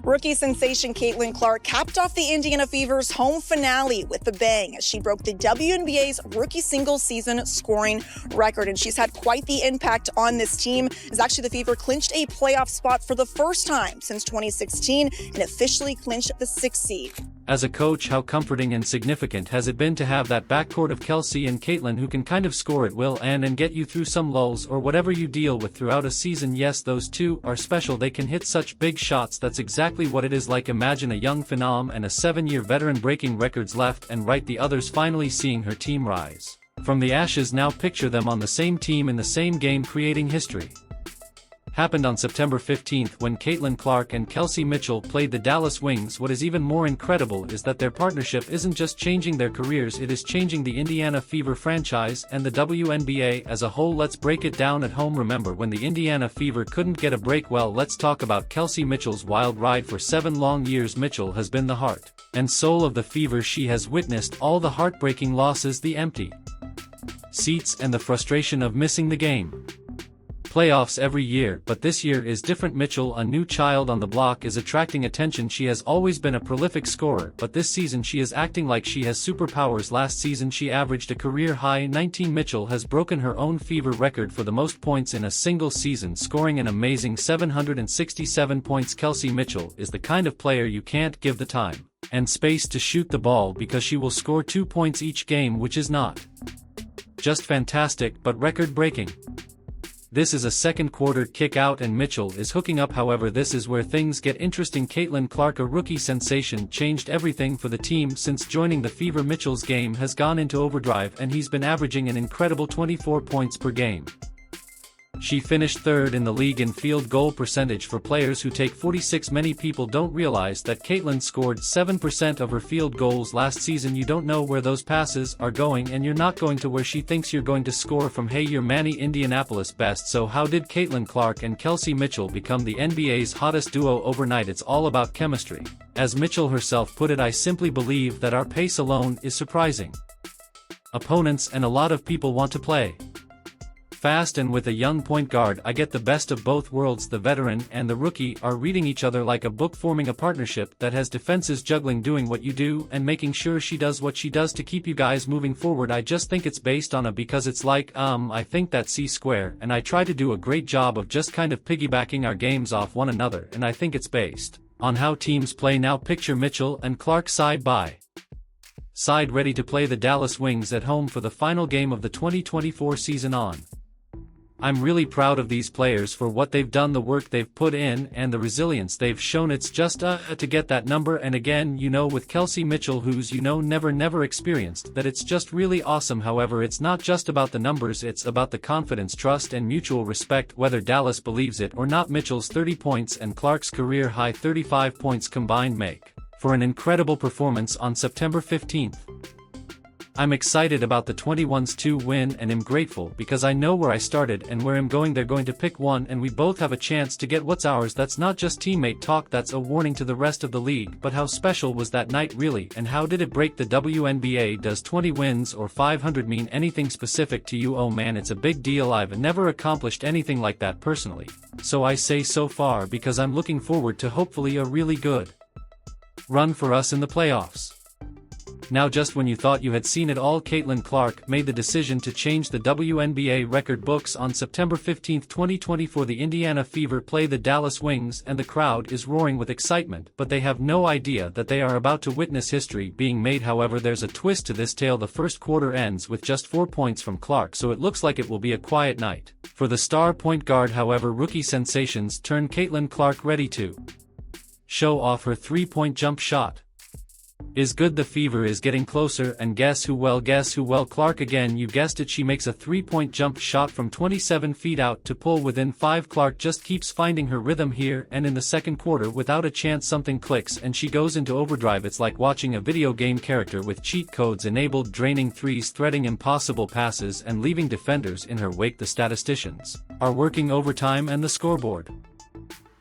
Rookie sensation Caitlin Clark capped off the Indiana Fever's home finale with a bang as she broke the WNBA's rookie singles season scoring record. And she's had quite the impact on this team, as actually the Fever clinched a playoff spot for the first time since 2016 and officially clinched the 6th seed. As a coach, how comforting and significant has it been to have that backcourt of Kelsey and Caitlin who can kind of score at will and get you through some lulls or whatever you deal with throughout a season. Yes, those two are special. They can hit such big shots. That's exactly what it is like. Imagine a young phenom and a 7-year veteran breaking records left and right, the others finally seeing her team rise from the ashes. Now picture them on the same team in the same game, creating history. Happened on September 15th when Caitlin Clark and Kelsey Mitchell played the Dallas Wings. What is even more incredible is that their partnership isn't just changing their careers, it is changing the Indiana Fever franchise and the WNBA as a whole. Let's break it down at home. Remember when the Indiana Fever couldn't get a break? Well, let's talk about Kelsey Mitchell's wild ride for 7 long years. Mitchell has been the heart and soul of the Fever. She has witnessed all the heartbreaking losses, the empty seats, and the frustration of missing the game playoffs every year, but this year is different. Mitchell, a new child on the block, is attracting attention. She has always been a prolific scorer, but this season she is acting like she has superpowers. Last season she averaged a career-high 19. Mitchell has broken her own Fever record for the most points in a single season, scoring an amazing 767 points. Kelsey Mitchell is the kind of player you can't give the time and space to shoot the ball because she will score 2 points each game, which is not just fantastic but record-breaking. This is a second quarter kick out and Mitchell is hooking up. However, this is where things get interesting. Caitlin Clark, a rookie sensation, changed everything for the team since joining the Fever. Mitchell's game has gone into overdrive and he's been averaging an incredible 24 points per game. She finished 3rd in the league in field goal percentage for players who take 46. Many people don't realize that Caitlin scored 7% of her field goals last season. You don't know where those passes are going and you're not going to where she thinks you're going to score from. Hey, you're Manny, Indianapolis best. So how did Caitlin Clark and Kelsey Mitchell become the NBA's hottest duo overnight? It's all about chemistry. As Mitchell herself put it, I simply believe that our pace alone is surprising opponents and a lot of people want to play fast, and with a young point guard I get the best of both worlds. The veteran and the rookie are reading each other like a book, forming a partnership that has defenses juggling, doing what you do and making sure she does what she does to keep you guys moving forward. I just think it's based on a, because it's like I think that C square, and I try to do a great job of just kind of piggybacking our games off one another, and I think it's based on how teams play. Now picture Mitchell and Clark side by side, ready to play the Dallas Wings at home for the final game of the 2024 season on. I'm really proud of these players for what they've done, the work they've put in, and the resilience they've shown. It's just to get that number, and again, with Kelsey Mitchell, who's never experienced that, it's just really awesome. However, it's not just about the numbers, it's about the confidence, trust, and mutual respect, whether Dallas believes it or not. Mitchell's 30 points and Clark's career-high 35 points combined make for an incredible performance on September 15th. I'm excited about the 21s to win and am grateful because I know where I started and where I'm going. They're going to pick one and we both have a chance to get what's ours. That's not just teammate talk, that's a warning to the rest of the league. But how special was that night really, and how did it break the WNBA? Does 20 wins or 500 mean anything specific to you? Oh man, it's a big deal. I've never accomplished anything like that personally. So I say so far because I'm looking forward to hopefully a really good run for us in the playoffs. Now, just when you thought you had seen it all, Caitlin Clark made the decision to change the WNBA record books on September 15, 2024. The Indiana Fever play the Dallas Wings and the crowd is roaring with excitement, but they have no idea that they are about to witness history being made. However, there's a twist to this tale. The first quarter ends with just 4 points from Clark, so it looks like it will be a quiet night for the star point guard. However, rookie sensations turn Caitlin Clark ready to show off her 3-point jump shot is good. The Fever is getting closer, and guess who? Well, Clark again. You guessed it, she makes a 3-point jump shot from 27 feet out to pull within 5. Clark just keeps finding her rhythm here, and in the second quarter, without a chance, something clicks and she goes into overdrive. It's like watching a video game character with cheat codes enabled, draining threes, threading impossible passes, and leaving defenders in her wake. The statisticians are working overtime and the scoreboard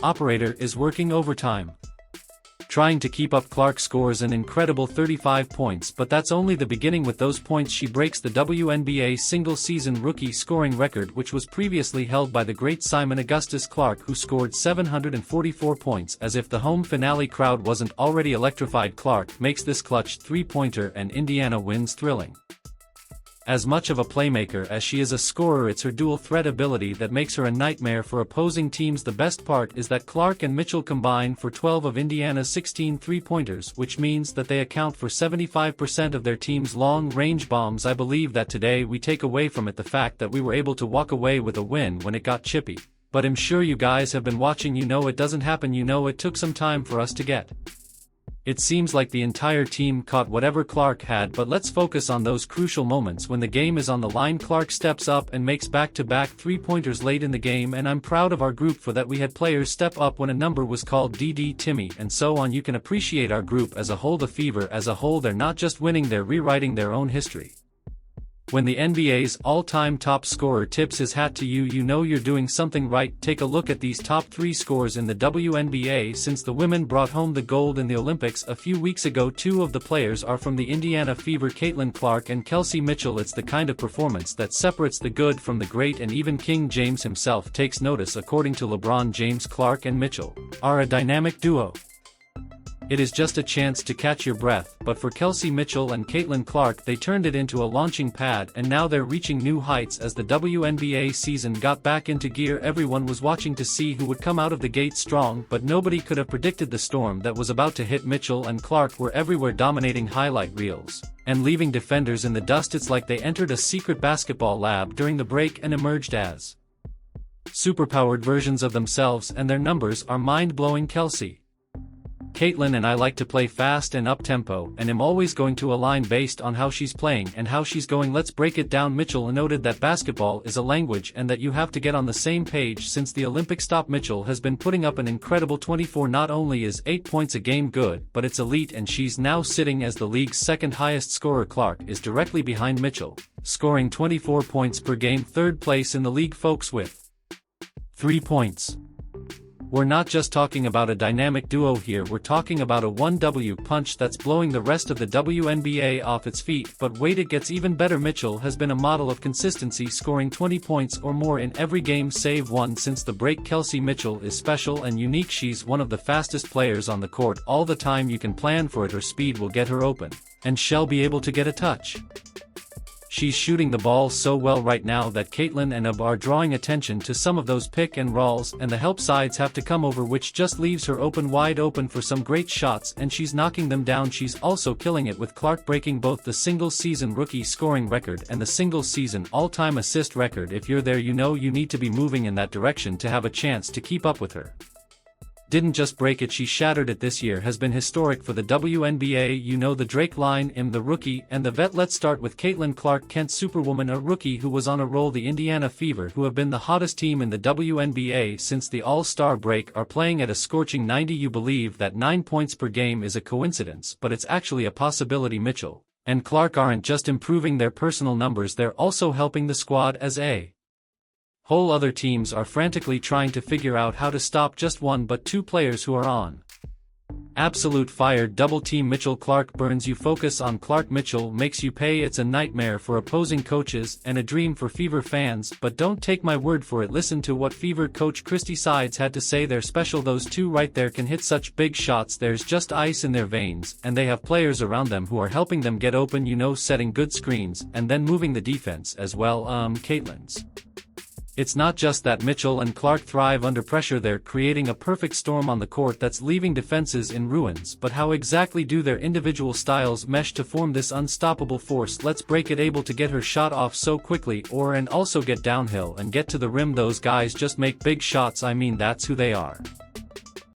operator is working overtime. trying to keep up. Clark scores an incredible 35 points, but that's only the beginning. With those points she breaks the WNBA single-season rookie scoring record, which was previously held by the great Simon Augustus Clark, who scored 744 points. As if the home finale crowd wasn't already electrified, Clark makes this clutch three-pointer and Indiana wins thrilling. As much of a playmaker as she is a scorer, it's her dual-threat ability that makes her a nightmare for opposing teams. The best part is that Clark and Mitchell combine for 12 of Indiana's 16 three-pointers, which means that they account for 75% of their team's long-range bombs. I believe that today we take away from it the fact that we were able to walk away with a win when it got chippy. But I'm sure you guys have been watching, you know it doesn't happen, you know it took some time for us to get. It seems like the entire team caught whatever Clark had, but let's focus on those crucial moments when the game is on the line. Clark steps up and makes back-to-back three-pointers late in the game, and I'm proud of our group for that. We had players step up when a number was called, DD, Timmy, and so on. You can appreciate our group as a whole, the Fever as a whole. They're not just winning, they're rewriting their own history. When the NBA's all-time top scorer tips his hat to you, you know you're doing something right. Take a look at these top 3 scores in the WNBA since the women brought home the gold in the Olympics a few weeks ago. 2 of the players are from the Indiana Fever, Caitlin Clark and Kelsey Mitchell. It's the kind of performance that separates the good from the great, and even King James himself takes notice. According to LeBron James, Clark and Mitchell are a dynamic duo. It is just a chance to catch your breath, but for Kelsey Mitchell and Caitlin Clark, they turned it into a launching pad, and now they're reaching new heights. As the WNBA season got back into gear, everyone was watching to see who would come out of the gate strong, but nobody could have predicted the storm that was about to hit. Mitchell and Clark were everywhere, dominating highlight reels and leaving defenders in the dust. It's like they entered a secret basketball lab during the break and emerged as superpowered versions of themselves, and their numbers are mind-blowing. Kelsey, Caitlin and I like to play fast and up-tempo, and am always going to align based on how she's playing and how she's going. Let's break it down. Mitchell noted that basketball is a language and that you have to get on the same page. Since the Olympic stop, Mitchell has been putting up an incredible 24. Not only is 8 points a game good, but it's elite, and she's now sitting as the league's second highest scorer. Clark is directly behind Mitchell, scoring 24 points per game, third place in the league, folks, with 3 points. We're not just talking about a dynamic duo here, we're talking about a 1-2 punch that's blowing the rest of the WNBA off its feet. But wait, it gets even better. Mitchell has been a model of consistency, scoring 20 points or more in every game save one since the break. Kelsey Mitchell is special and unique. She's one of the fastest players on the court all the time. You can plan for it. Her speed will get her open, and she'll be able to get a touch. She's shooting the ball so well right now that Caitlin and Ab are drawing attention to some of those pick and rolls, and the help sides have to come over, which just leaves her wide open for some great shots, and she's knocking them down. She's also killing it, with Clark breaking both the single-season rookie scoring record and the single-season all-time assist record. If you're there, you know you need to be moving in that direction to have a chance to keep up with her. Didn't just break it, she shattered it. This year has been historic for the WNBA. You know the Drake line, the rookie and the vet. Let's start with Caitlin Clark, Kent Superwoman, a rookie who was on a roll. The Indiana Fever, who have been the hottest team in the WNBA since the All-Star break, are playing at a scorching 90. You believe that 9 points per game is a coincidence, but it's actually a possibility. Mitchell and Clark aren't just improving their personal numbers, they're also helping the squad as a whole. Other teams are frantically trying to figure out how to stop just one but 2 players who are on absolute fire. Double team Mitchell. Clark burns you. Focus on Clark. Mitchell makes you pay. It's a nightmare for opposing coaches and a dream for Fever fans, but don't take my word for it. Listen to what Fever coach Christy Sides had to say. They're special. Those 2 right there can hit such big shots. There's just ice in their veins, and they have players around them who are helping them get open, you know, setting good screens and then moving the defense as well. Caitlin's It's not just that Mitchell and Clark thrive under pressure, they're creating a perfect storm on the court that's leaving defenses in ruins. But how exactly do their individual styles mesh to form this unstoppable force? Let's break it. Able to get her shot off so quickly, and also get downhill and get to the rim. Those guys just make big shots. I mean, that's who they are.